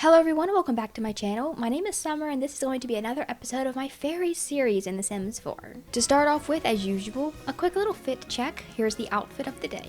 Hello everyone, welcome back to my channel. My name is Summer and this is going to be another episode of my Fairies series in The Sims 4. To start off with, as usual, a quick little fit check. Here's the outfit of the day.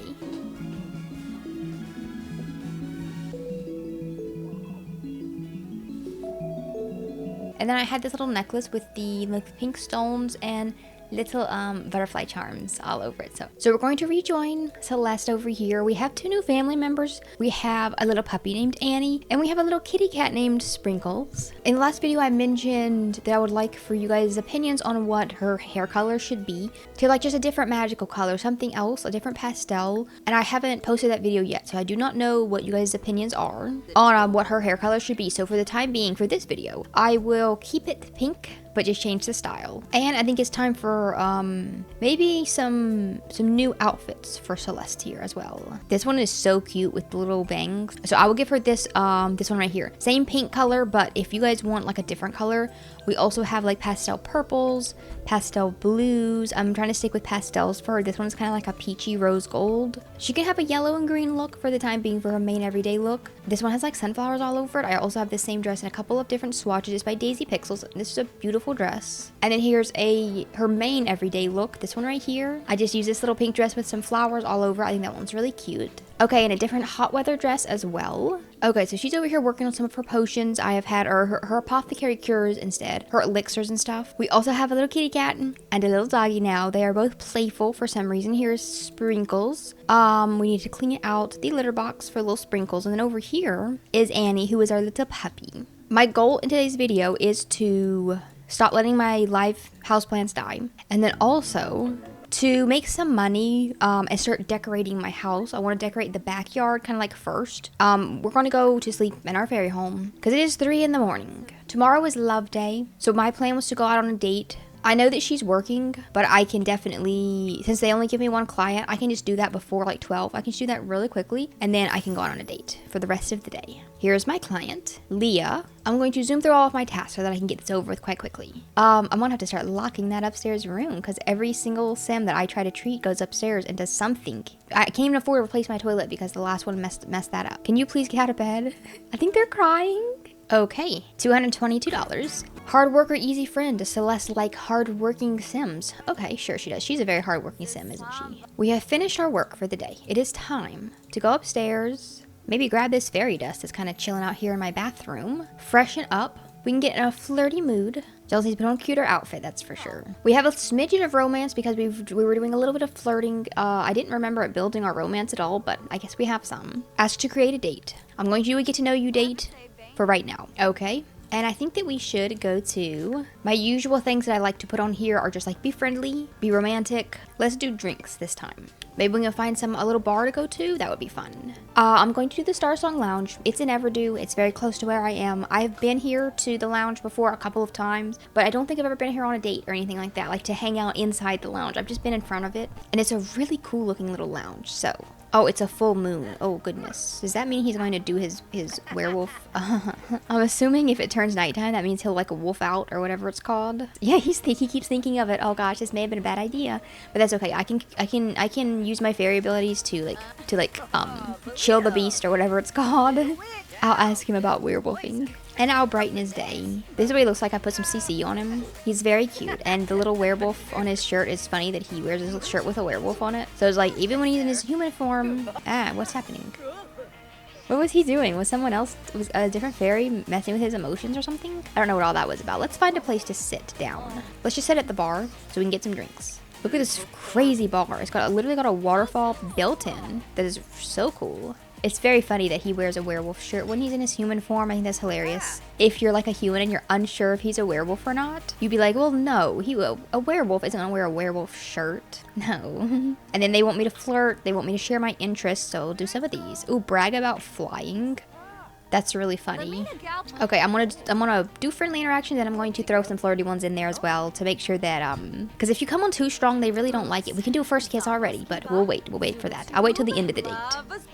And then I had this little necklace with the pink stones and little butterfly charms all over it. So we're going to rejoin Celeste over here. We have two new family members. We have a little puppy named Annie, and we have a little kitty cat named Sprinkles. In the last video, I mentioned that I would like for you guys' opinions on what her hair color should be. To like just a different magical color, something else, a different pastel. And I haven't posted that video yet, so I do not know what you guys' opinions are on what her hair color should be. So for the time being, for this video, I will keep it pink, but just change the style. And I think it's time for maybe some new outfits for Celeste here as well. This one is so cute with the little bangs. So I will give her this this one right here. Same pink color, but if you guys want like a different color, we also have like pastel purples, pastel blues. I'm trying to stick with pastels for her. This one's kind of like a peachy rose gold. She can have a yellow and green look for the time being for her main everyday look. This one has like sunflowers all over it. I also have the same dress in a couple of different swatches. It's by Daisy Pixels. This is a beautiful dress. And then here's her main everyday look. This one right here. I just use this little pink dress with some flowers all over. I think that one's really cute. Okay, and a different hot weather dress as well. Okay, so she's over here working on some of her potions. I have had her apothecary cures instead, her elixirs and stuff. We also have a little kitty cat and a little doggy now. They are both playful for some reason. Here's Sprinkles. We need to clean out the litter box for little Sprinkles. And then over here is Annie, who is our little puppy. My goal in today's video is to stop letting my live houseplants die. And then also to make some money and start decorating my house. I want to decorate the backyard kind of like first. We're going to go to sleep in our fairy home because it is 3 in the morning. Tomorrow is love day. So my plan was to go out on a date. I know that she's working, but I can definitely, since they only give me one client, I can just do that before like 12. I can just do that really quickly and then I can go out on a date for the rest of the day. Here's my client, Leah. I'm going to zoom through all of my tasks so that I can get this over with quite quickly. I'm gonna have to start locking that upstairs room because every single sim that I try to treat goes upstairs and does something. I can't even afford to replace my toilet because the last one messed that up. Can you please get out of bed? I think they're crying. Okay, $222. Hard worker, easy friend. Does Celeste like hard-working sims? Okay, sure she does. She's a very hard-working sim, isn't she? We have finished our work for the day. It is time to go upstairs, maybe grab this fairy dust that's kind of chilling out here in my bathroom, freshen up. We can get in a flirty mood. Jell's needs to put on a cuter outfit, that's for sure. We have a smidgen of romance because we were doing a little bit of flirting. I didn't remember it building our romance at all, but I guess we have some. Ask to create a date. I'm going to do a get to know you date for right now. Okay. And I think that we should go to my usual things that I like to put on here are just like be friendly, be romantic. Let's do drinks this time. Maybe we can find a little bar to go to. That would be fun. I'm going to do the Star Song Lounge. It's in Everdo. It's very close to where I am. I've been here to the lounge before a couple of times, but I don't think I've ever been here on a date or anything like that, like to hang out inside the lounge. I've just been in front of it, and it's a really cool looking little lounge. So, oh, it's a full moon. Oh, goodness. Does that mean he's going to do his werewolf? I'm assuming if it turns nighttime, that means he'll like a wolf out or whatever it's called. Yeah, he keeps thinking of it. Oh gosh, this may have been a bad idea, but that's okay. I can use my fairy abilities to chill the beast or whatever it's called. I'll ask him about werewolfing. And I'll brighten his day. This is what he looks like. I put some CC on him. He's very cute. And the little werewolf on his shirt is funny that he wears his shirt with a werewolf on it. So it's like, even when he's in his human form, what's happening? What was he doing? Was someone else, was a different fairy messing with his emotions or something? I don't know what all that was about. Let's find a place to sit down. Let's just sit at the bar so we can get some drinks. Look at this crazy bar. It's literally got a waterfall built in. That is so cool. It's very funny that he wears a werewolf shirt when he's in his human form. I think that's hilarious. If you're like a human and you're unsure if he's a werewolf or not, you'd be like, well, no, a werewolf isn't gonna wear a werewolf shirt. No. And then they want me to flirt. They want me to share my interests. So I'll do some of these. Ooh, brag about flying. That's really funny. Okay, I'm gonna do friendly interactions and I'm going to throw some flirty ones in there as well to make sure that because if you come on too strong, they really don't like it. We can do a first kiss already, but we'll wait for that. I'll wait till the end of the date.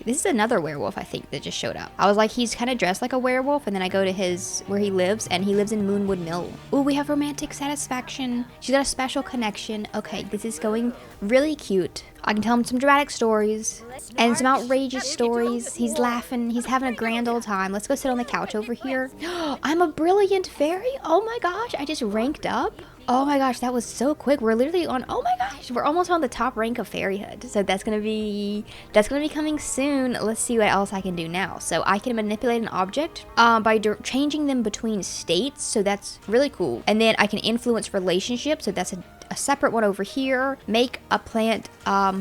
This is another werewolf, I think, that just showed up. I was like, he's kind of dressed like a werewolf, and then I go to where he lives, and he lives in Moonwood Mill. Ooh, we have romantic satisfaction. She's got a special connection. Okay, this is going really cute. I can tell him some dramatic stories and some outrageous stories. He's laughing. He's having a grand old time. Let's go sit on the couch over here. I'm a brilliant fairy. Oh my gosh, I just ranked up. Oh my gosh, that was so quick. We're literally on, oh my gosh, we're almost on the top rank of fairyhood. So that's gonna be coming soon. Let's see what else I can do now. So I can manipulate an object by changing them between states. So that's really cool. And then I can influence relationships. So that's a separate one over here. Make a plant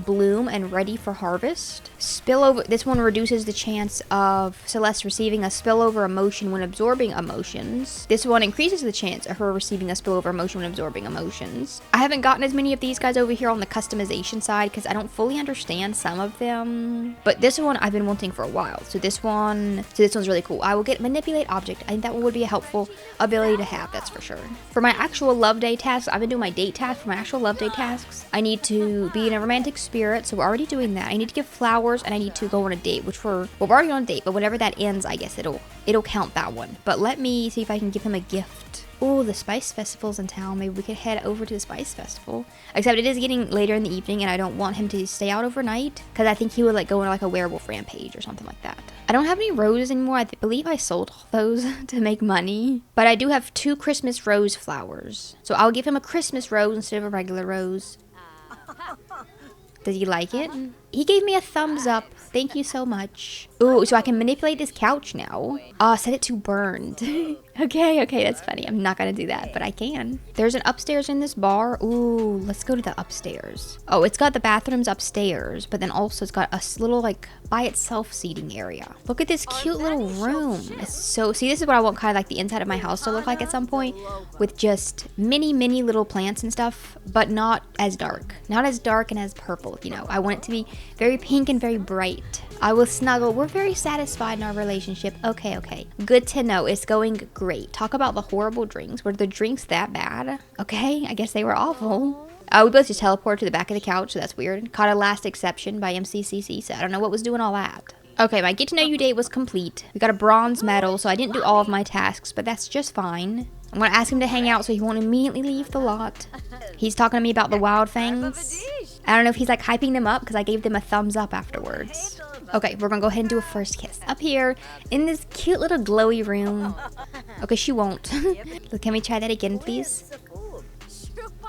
bloom and ready for harvest. Spillover. This one reduces the chance of Celeste receiving a spillover emotion when absorbing emotions. This one increases the chance of her receiving a spillover emotion when absorbing emotions. I haven't gotten as many of these guys over here on the customization side because I don't fully understand some of them. But this one I've been wanting for a while. So this one's really cool. I will get manipulate object. I think that one would be a helpful ability to have, that's for sure. For my actual love day tasks, I've been doing my date tasks. For my actual love day tasks, I need to be in a romantic spirit, so we're already doing that. I need to give flowers and I need to go on a date, which we're already on a date, but whenever that ends, I guess it'll count that one. But let me see if I can give him a gift. Oh, the Spice Festival's in town. Maybe we could head over to the Spice Festival. Except it is getting later in the evening and I don't want him to stay out overnight because I think he would like go on like a werewolf rampage or something like that. I don't have any roses anymore. I believe I sold all those to make money. But I do have 2 Christmas rose flowers. So I'll give him a Christmas rose instead of a regular rose. Does he like it? He gave me a thumbs up. Thank you so much. Ooh, so I can manipulate this couch now. Set it to burned. Okay, that's funny. I'm not gonna do that, but I can. There's an upstairs in this bar. Ooh, let's go to the upstairs. Oh, it's got the bathrooms upstairs, but then also it's got a little like by itself seating area. Look at this cute little room. It's so, see, this is what I want kind of like the inside of my house to look like at some point, with just mini little plants and stuff, but not as dark. Not as dark and as purple, you know. I want it to be very pink and very bright. I will snuggle. We're very satisfied in our relationship. Okay. Good to know. It's going great. Talk about the horrible drinks. Were the drinks that bad? Okay, I guess they were awful. We both just teleported to the back of the couch, so that's weird. Caught a last exception by MCCC, so I don't know what was doing all that. Okay, my get to know you date was complete. We got a bronze medal, so I didn't do all of my tasks, but that's just fine. I'm gonna ask him to hang out so he won't immediately leave the lot. He's talking to me about the wild things. I don't know if he's like hyping them up because I gave them a thumbs up afterwards. Okay, we're gonna go ahead and do a first kiss up here in this cute little glowy room. Okay, she won't. Can we try that again, please?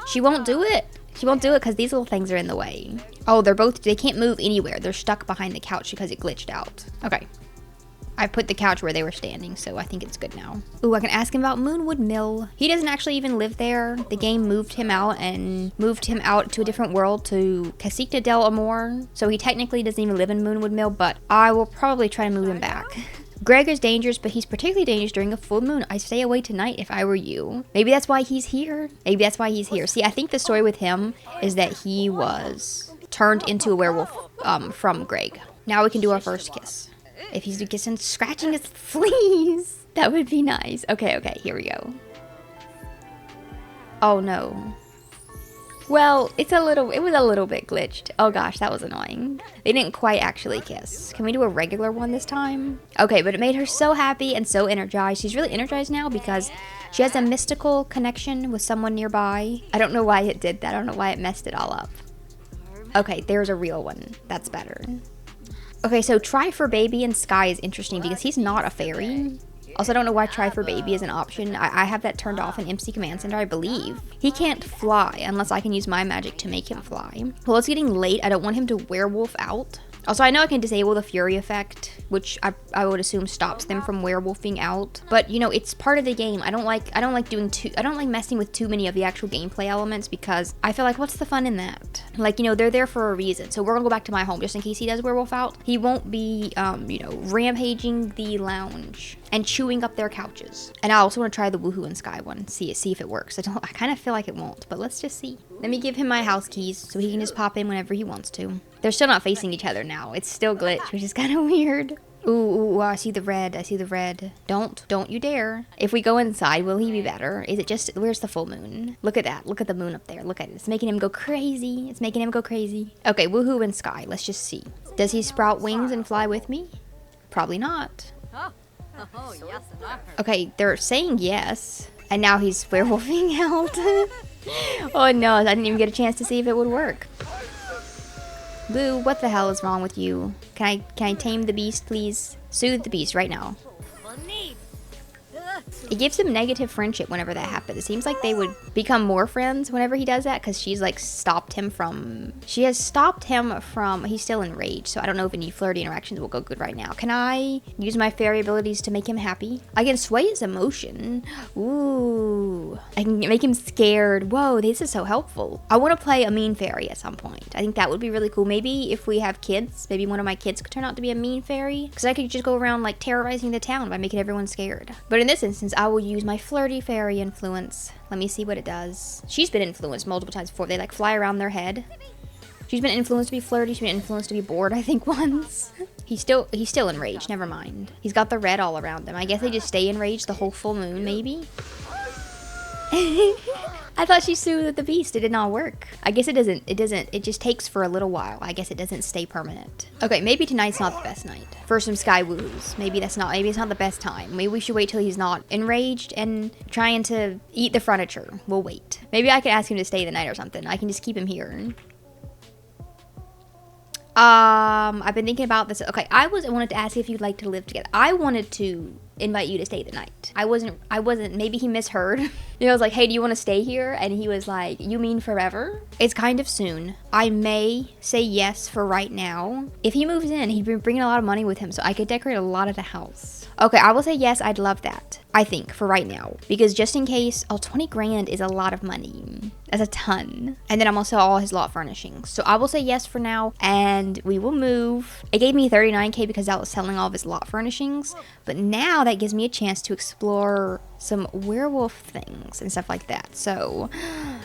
She won't do it. She won't do it because these little things are in the way. Oh, they can't move anywhere. They're stuck behind the couch because it glitched out. Okay. I put the couch where they were standing, so I think it's good now. Ooh, I can ask him about Moonwood Mill. He doesn't actually even live there. The game moved him out to a different world, to Casita del Amor. So he technically doesn't even live in Moonwood Mill, but I will probably try to move him back. Greg is dangerous, but he's particularly dangerous during a full moon. I'd stay away tonight if I were you. Maybe that's why he's here. See, I think the story with him is that he was turned into a werewolf from Greg. Now we can do our first kiss. If he's kissing, scratching his fleas, that would be nice. Okay, here we go. Oh no. Well, it was a little bit glitched. Oh gosh, that was annoying. They didn't quite actually kiss. Can we do a regular one this time? Okay, but it made her so happy and so energized. She's really energized now because she has a mystical connection with someone nearby. I don't know why it did that. I don't know why it messed it all up. Okay, there's a real one. That's better. Okay, so Try for Baby in Sky is interesting because he's not a fairy. Also, I don't know why Try for Baby is an option. I have that turned off in MC Command Center, I believe. He can't fly unless I can use my magic to make him fly. Well, it's getting late. I don't want him to werewolf out. Also, I know I can disable the Fury effect, which I would assume stops them from werewolfing out. But you know, it's part of the game. I don't like messing with too many of the actual gameplay elements because I feel like what's the fun in that? Like, you know, they're there for a reason. So we're gonna go back to my home just in case he does werewolf out. He won't be, you know, rampaging the lounge and chewing up their couches. And I also want to try the Woohoo and Sky one. See if it works. I kind of feel like it won't, but let's just see. Let me give him my house keys so he can just pop in whenever he wants to. They're still not facing each other now. It's still glitched, which is kind of weird. Ooh, I see the red. Don't you dare. If we go inside, will he be better? Is it just, where's the full moon? Look at that. Look at the moon up there. Look at it. It's making him go crazy. Okay, Woohoo and Sky. Let's just see. Does he sprout wings and fly with me? Probably not. Okay, they're saying yes. And now he's werewolfing out. Oh no, I didn't even get a chance to see if it would work. Boo, what the hell is wrong with you? Can I tame the beast, please? Soothe the beast right now. It gives him negative friendship whenever that happens. It seems like they would become more friends whenever he does that, because she's like stopped him from... She has stopped him from... He's still enraged, so I don't know if any flirty interactions will go good right now. Can I use my fairy abilities to make him happy? I can sway his emotion. Ooh. I can make him scared. Whoa, this is so helpful. I want to play a mean fairy at some point. I think that would be really cool. Maybe if we have kids, maybe one of my kids could turn out to be a mean fairy, because I could just go around like terrorizing the town by making everyone scared. But in this instance, I will use my flirty fairy influence. Let me see what it does. She's been influenced multiple times before. They like fly around their head. She's been influenced to be flirty. She's been influenced to be bored, I think, once. He's still enraged. Never mind. He's got the red all around him. I guess they just stay enraged the whole full moon, maybe. I thought she soothed the beast. It did not work. I guess it doesn't. It just takes for a little while. I guess it doesn't stay permanent. Okay, maybe tonight's not the best night for some sky woos. Maybe it's not the best time. Maybe we should wait till he's not enraged and trying to eat the furniture. We'll wait. Maybe I could ask him to stay the night or something. I can just keep him here. I've been thinking about this. Okay, I wanted to ask if you'd like to live together. I wanted to invite you to stay the night. I wasn't, maybe he misheard. You know, I was like, hey, do you want to stay here? And he was like, you mean forever? It's kind of soon. I may say yes for right now. If he moves in, he'd be bringing a lot of money with him, so I could decorate a lot of the house. Okay, I will say yes, I'd love that. I think, for right now. Because just in case, 20 grand is a lot of money. That's a ton. And then I'm gonna sell all his lot furnishings. So I will say yes for now, and we will move. It gave me 39K because I was selling all of his lot furnishings. But now that gives me a chance to explore some werewolf things and stuff like that. So,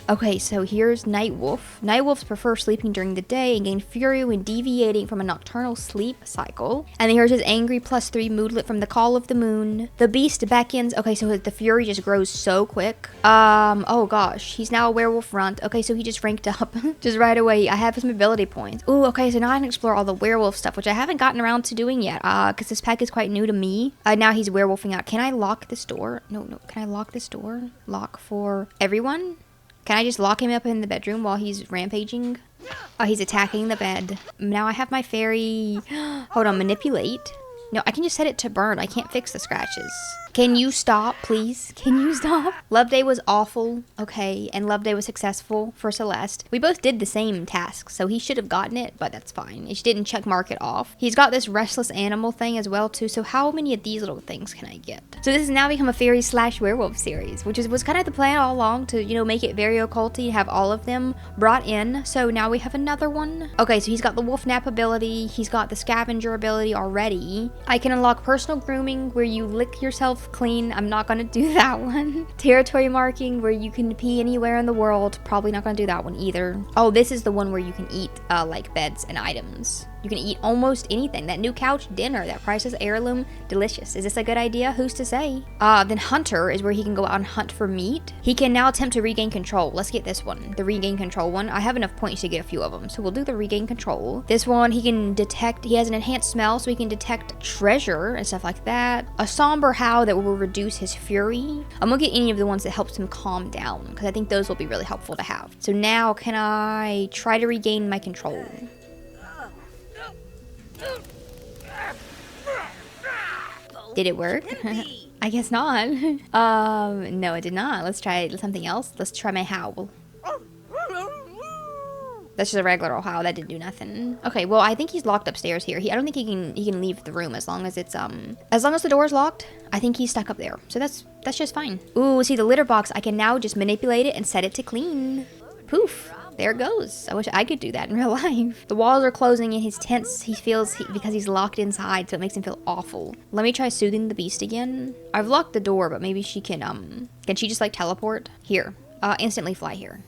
okay, so here's Nightwolf. Nightwolves prefer sleeping during the day and gain fury when deviating from a nocturnal sleep cycle. And then here's his angry +3 moodlet from the call of the moon. The beast beckons. Okay, so the fury just grows so quick. Oh gosh, he's now a werewolf runt. Okay, so he just ranked up just right away. I have some ability points. Ooh, okay, so now I can explore all the werewolf stuff, which I haven't gotten around to doing yet, because this pack is quite new to me. Now he's werewolfing out. Can I lock this door? No, can I lock this door? Lock for everyone? Can I just lock him up in the bedroom while he's rampaging? Oh, he's attacking the bed. Now I have my fairy. Hold on, manipulate. No, I can just set it to burn. I can't fix the scratches. Can you stop, please? Can you stop? Love Day was awful. Okay, and Love Day was successful for Celeste. We both did the same task, so he should have gotten it, but that's fine. He didn't check mark it off. He's got this restless animal thing as well, too, so how many of these little things can I get? So this has now become a fairy / werewolf series, which was kind of the plan all along to, you know, make it very occulty, have all of them brought in. So now we have another one. Okay, so he's got the wolf nap ability. He's got the scavenger ability already. I can unlock personal grooming, where you lick yourself clean. I'm not gonna do that one. Territory marking, where you can pee anywhere in the world. Probably not gonna do that one either. Oh, this is the one where you can eat like beds and items. You can eat almost anything. That new couch dinner, that priceless heirloom, delicious. Is this a good idea? Who's to say? Then Hunter is where he can go out and hunt for meat. He can now attempt to regain control. Let's get this one, the regain control one. I have enough points to get a few of them, so we'll do the regain control. This one, he can detect, he has an enhanced smell, so he can detect treasure and stuff like that. A somber howl that will reduce his fury. I'm gonna get any of the ones that helps him calm down, because I think those will be really helpful to have. So now, can I try to regain my control? Did it work? I guess not. No, it did not. Let's try something else. Let's try my howl. That's just a regular old howl. That didn't do nothing. Okay, well, I think he's locked upstairs here. I don't think he can leave the room as long as it's as long as the door's locked. I think he's stuck up there. So that's just fine. Ooh, see the litter box. I can now just manipulate it and set it to clean. Poof. There it goes. I wish I could do that in real life. The walls are closing and he's tense. He feels because he's locked inside, so it makes him feel awful. Let me try soothing the beast again. I've locked the door, but maybe she can she just like teleport? Here. Instantly fly here.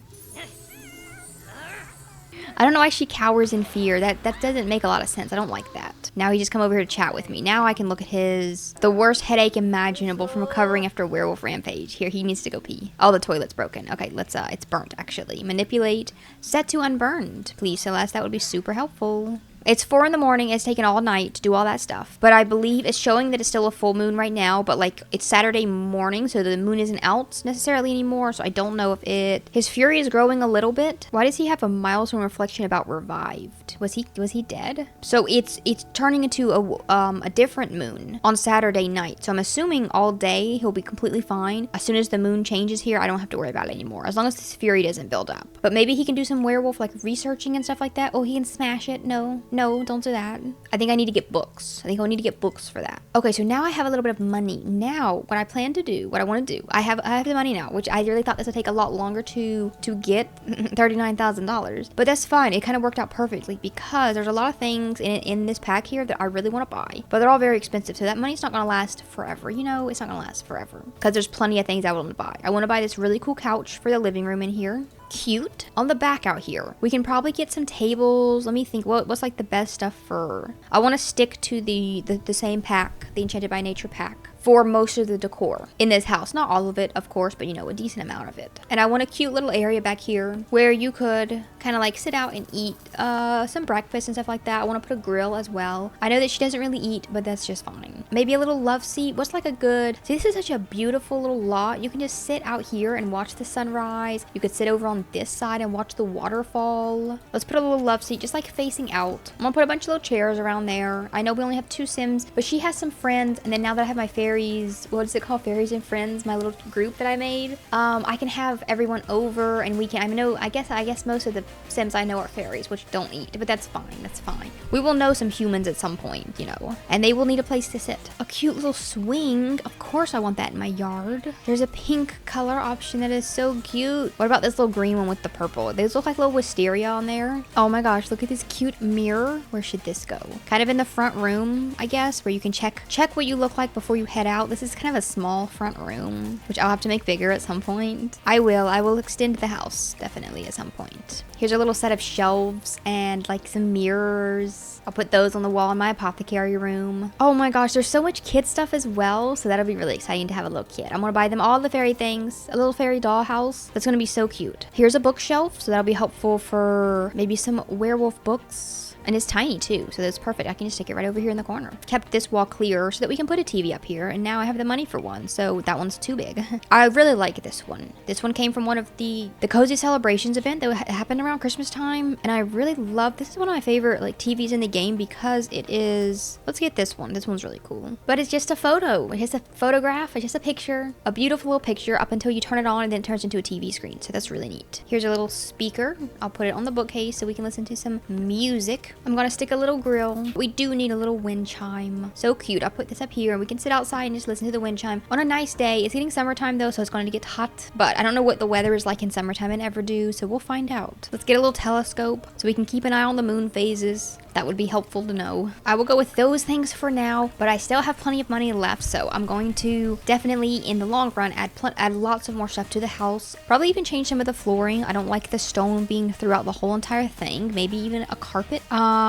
I don't know why she cowers in fear. That doesn't make a lot of sense. I don't like that. Now he just come over here to chat with me. Now I can look at the worst headache imaginable from recovering after a werewolf rampage. Here, he needs to go pee. Oh, the toilet's broken. Okay, let's, it's burnt, actually. Manipulate. Set to unburned. Please, Celeste, that would be super helpful. It's 4 in the morning. It's taken all night to do all that stuff. But I believe it's showing that it's still a full moon right now. But like it's Saturday morning, so the moon isn't out necessarily anymore. So I don't know if his fury is growing a little bit. Why does he have a milestone reflection about revived? Was he dead? So it's turning into a different moon on Saturday night. So I'm assuming all day he'll be completely fine. As soon as the moon changes here, I don't have to worry about it anymore. As long as this fury doesn't build up. But maybe he can do some werewolf like researching and stuff like that. Oh, he can smash it. No, don't do that. I think I need to get books. I think I'll need to get books for that. Okay, so now I have a little bit of money. Now, what I plan to do, what I want to do, I have the money now, which I really thought this would take a lot longer to get $39,000. But that's fine. It kind of worked out perfectly because there's a lot of things in this pack here that I really want to buy. But they're all very expensive, so that money's not going to last forever. You know, it's not going to last forever. Because there's plenty of things I want to buy. I want to buy this really cool couch for the living room in here. Cute. On the back out here, we can probably get some tables. Let me think, what's like the best stuff for... I want to stick to the same pack, the Enchanted by Nature pack, for most of the decor in this house. Not all of it, of course, but you know, a decent amount of it. And I want a cute little area back here where you could kind of like sit out and eat some breakfast and stuff like that. I want to put a grill as well. I know that she doesn't really eat, but that's just fine. Maybe a little love seat. What's like a good... See, this is such a beautiful little lot. You can just sit out here and watch the sunrise. You could sit over on this side and watch the waterfall. Let's put a little love seat just like facing out. I'm gonna put a bunch of little chairs around there. I know we only have 2 Sims, but she has some friends. And then now that I have my fairies, what is it called? Fairies and Friends, my little group that I made. I can have everyone over and we can, I guess most of the Sims I know are fairies, which don't eat, but that's fine. That's fine. We will know some humans at some point, you know, and they will need a place to sit. A cute little swing. Of course I want that in my yard. There's a pink color option that is so cute. What about this little green one with the purple? These look like little wisteria on there. Oh my gosh, look at this cute mirror. Where should this go? Kind of in the front room, I guess, where you can check what you look like before you head out. This is kind of a small front room, which I'll have to make bigger at some point. I will extend the house definitely at some point. Here's a little set of shelves and like some mirrors. I'll put those on the wall in my apothecary room. Oh my gosh, there's so much kid stuff as well, so that'll be really exciting to have a little kid. I'm gonna buy them all the fairy things. A little fairy doll house. That's gonna be so cute. Here's a bookshelf, so that'll be helpful for maybe some werewolf books. And it's tiny too, so that's perfect. I can just stick it right over here in the corner. Kept this wall clear so that we can put a TV up here, and now I have the money for one, so that one's too big. I really like this one. This one came from one of the Cozy Celebrations event that happened around Christmas time, and I really love, this is one of my favorite like TVs in the game because it is, let's get this one. This one's really cool. But it's just a photo. It's just a photograph. It's just a picture. A beautiful little picture up until you turn it on and then it turns into a TV screen, so that's really neat. Here's a little speaker. I'll put it on the bookcase so we can listen to some music. I'm gonna stick a little grill. We do need a little wind chime. So cute. I'll put this up here and we can sit outside and just listen to the wind chime on a nice day. It's getting summertime though, so it's going to get hot, but I don't know what the weather is like in summertime in Everdo, so we'll find out. Let's get a little telescope so we can keep an eye on the moon phases. That would be helpful to know. I will go with those things for now, but I still have plenty of money left, so I'm going to definitely in the long run add lots of more stuff to the house. Probably even change some of the flooring. I don't like the stone being throughout the whole entire thing. Maybe even a carpet.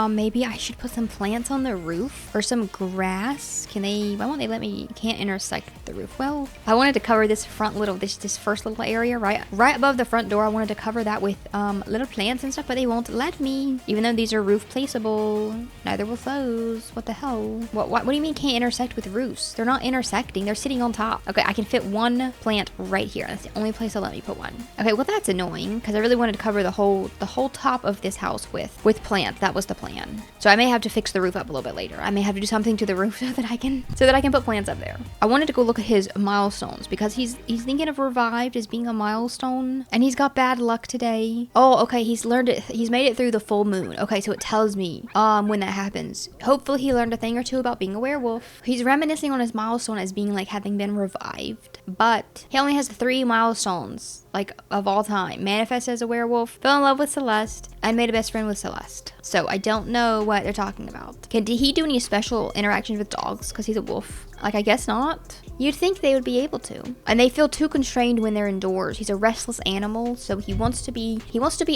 Maybe I should put some plants on the roof or some grass. Why won't they let me? Can't intersect the roof. Well, I wanted to cover this front little, this first little area right above the front door. I wanted to cover that with little plants and stuff, but they won't let me. Even though these are roof placeable, neither will those. What the hell? What do you mean can't intersect with roofs? They're not intersecting. They're sitting on top. Okay, I can fit one plant right here. That's the only place they'll let me put one. Okay, well that's annoying because I really wanted to cover the whole top of this house with plants. That was the plan. So I may have to fix the roof up a little bit later. I may have to do something to the roof so that I can put plants up there. I wanted to go look at his milestones because he's thinking of revived as being a milestone, and he's got bad luck today. Oh, okay, he's learned it. He's made it through the full moon. Okay, so it tells me when that happens. Hopefully he learned a thing or two about being a werewolf. He's reminiscing on his milestone as being like having been revived, but he only has 3 milestones like of all time. Manifest as a werewolf, fell in love with Celeste, and made a best friend with Celeste. So I don't know what they're talking about. Did he do any special interactions with dogs because he's a wolf? Like, I guess not. You'd think they would be able to. And they feel too constrained when they're indoors. He's a restless animal, so he wants to be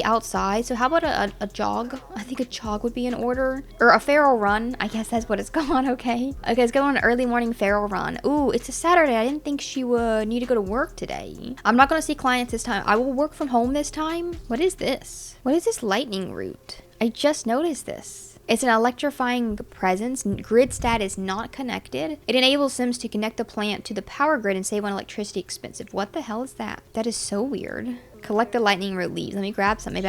outside. So how about a jog? I think a jog would be in order. Or a feral run. I guess that's what it's called, okay. Okay, let's go on an early morning feral run. Ooh, it's a Saturday. I didn't think she would need to go to work today. I'm not gonna see clients this time. I will work from home this time. What is this? What is this lightning root? I just noticed this. It's an electrifying presence. Grid stat is not connected. It enables Sims to connect the plant to the power grid and save on electricity expensive. What the hell is that? That is so weird. Collect the lightning root leaves. Let me grab some. Maybe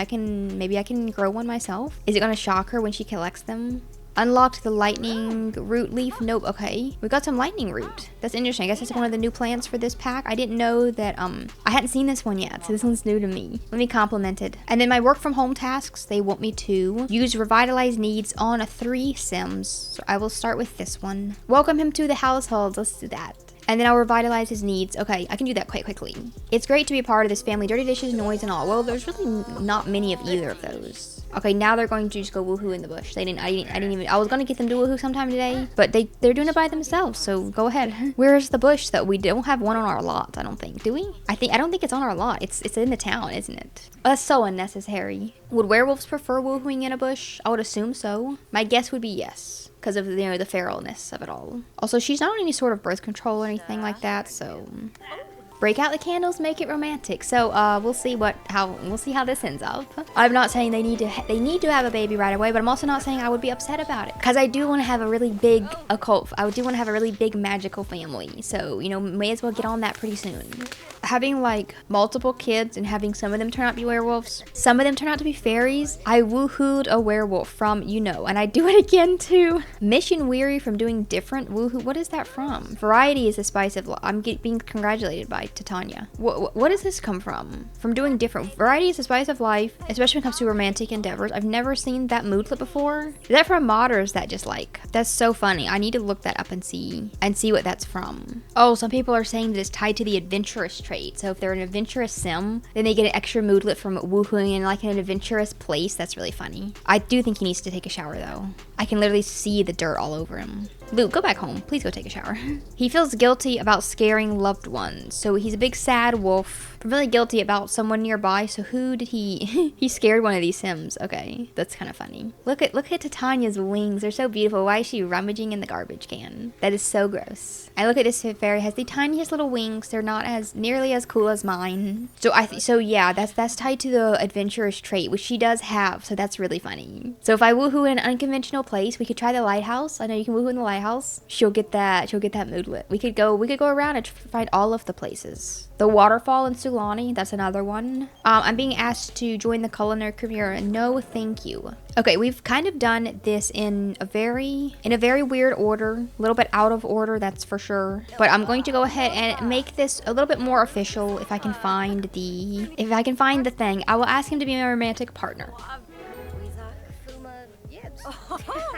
I can grow one myself. Is it gonna shock her when she collects them? Unlocked the lightning root leaf. Nope. Okay, we got some lightning root. That's interesting. I guess that's one of the new plants for this pack. I didn't know that. I hadn't seen this one yet, so this one's new to me. Let me compliment it. And then my work from home tasks, they want me to use revitalize needs on 3 Sims. So I will start with this one. Welcome him to the household. Let's do that. And then I'll revitalize his needs. Okay, I can do that quite quickly. It's great to be a part of this family. Dirty dishes, noise, and all. Well, there's really not many of either of those. Okay, now they're going to just go woohoo in the bush. I was gonna get them to woohoo sometime today, but they're doing it by themselves, so go ahead. Where's the bush though? We don't have one on our lot, I don't think. Do we? I don't think it's on our lot. It's in the town, isn't it? That's so unnecessary. Would werewolves prefer woohooing in a bush? I would assume so. My guess would be yes, because of the feralness of it all. Also, she's not on any sort of birth control or anything like that, so break out the candles, make it romantic. So we'll see how this ends up. I'm not saying they need to have a baby right away, but I'm also not saying I would be upset about it, because I do want to have a really big occult. I do want to have a really big magical family. So may as well get on that pretty soon. Having like multiple kids and having some of them turn out to be werewolves, some of them turn out to be fairies. I woohooed a werewolf from and I do it again too. Mission weary from doing different woohoo. What is that from? Variety is the spice of life. I'm being congratulated by Titania. What does this come from? From doing different. Variety is the spice of life, especially when it comes to romantic endeavors. I've never seen that moodlet before. Is that from a mod or is that just like, that's so funny. I need to look that up and see what that's from. Oh, some people are saying that it's tied to the adventurous trait. So if they're an adventurous sim, then they get an extra moodlet from woohooing in like an adventurous place. That's really funny. I do think he needs to take a shower though. I can literally see the dirt all over him. Luke, go back home. Please go take a shower. He feels guilty about scaring loved ones. So he's a big sad wolf. Really guilty about someone nearby. So who did he? He scared one of these Sims. Okay, that's kind of funny. Look at Titania's wings. They're so beautiful. Why is she rummaging in the garbage can? That is so gross. I look at this fairy. Has the tiniest little wings. They're not as nearly as cool as mine. So yeah, that's tied to the adventurous trait, which she does have. So that's really funny. So if I woohoo in an unconventional place, we could try the lighthouse. I know you can woohoo in the lighthouse. She'll get that moodlet. We could go around and find all of the places. The waterfall in Sulani, that's another one. I'm being asked to join the culinary career. No, thank you. Okay, we've kind of done this in a very weird order, a little bit out of order, that's for sure. But I'm going to go ahead and make this a little bit more official if I can find the thing. I will ask him to be my romantic partner.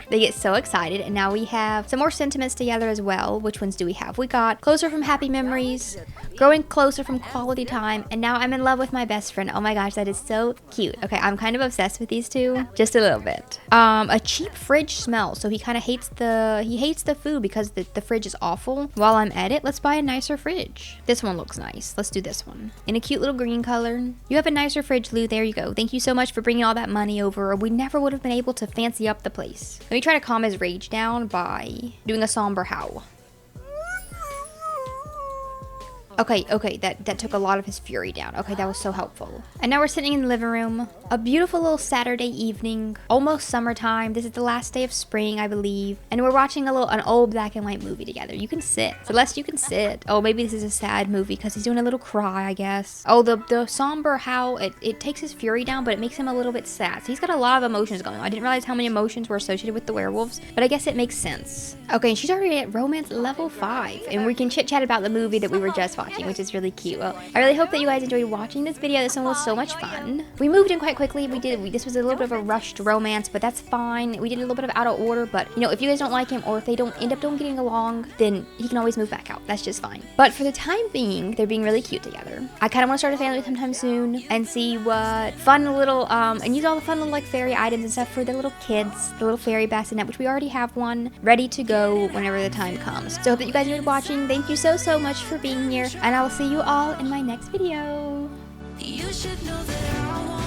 They get so excited, and now we have some more sentiments together as well. Which ones do we have? We got closer from happy memories, growing closer from quality time, and now I'm in love with my best friend. Oh my gosh, that is so cute. Okay, I'm kind of obsessed with these two, just a little bit. A cheap fridge smell. So he kind of hates the food because the fridge is awful. While I'm at it, let's buy a nicer fridge. This one looks nice. Let's do this one in a cute little green color. You have a nicer fridge, Lou. There you go. Thank you so much for bringing all that money over, or we never would have been able to fancy up the place. Let me try to calm his rage down by doing a somber howl. Okay, that took a lot of his fury down. Okay, that was so helpful. And now we're sitting in the living room. A beautiful little Saturday evening, almost summertime. This is the last day of spring, I believe. And we're watching an old black and white movie together. You can sit. Celeste, you can sit. Oh, maybe this is a sad movie because he's doing a little cry, I guess. Oh, the somber howl, it takes his fury down, but it makes him a little bit sad. So he's got a lot of emotions going on. I didn't realize how many emotions were associated with the werewolves, but I guess it makes sense. Okay, and she's already at romance level 5, and we can chit chat about the movie that we were just watching, which is really cute. Well, I really hope that you guys enjoyed watching this video. This one was so much fun. We moved in quite quickly. This was a little bit of a rushed romance, but that's fine. We did a little bit of out of order, but if you guys don't like him, or if they don't end up getting along, then he can always move back out. That's just fine. But for the time being, they're being really cute together. I kind of want to start a family sometime soon and see what fun little and use all the fun little like fairy items and stuff for the little kids, the little fairy bassinet, which we already have one ready to go whenever the time comes. So I hope that you guys enjoyed watching. Thank you so much for being here, and I will see you all in my next video. You should know that I want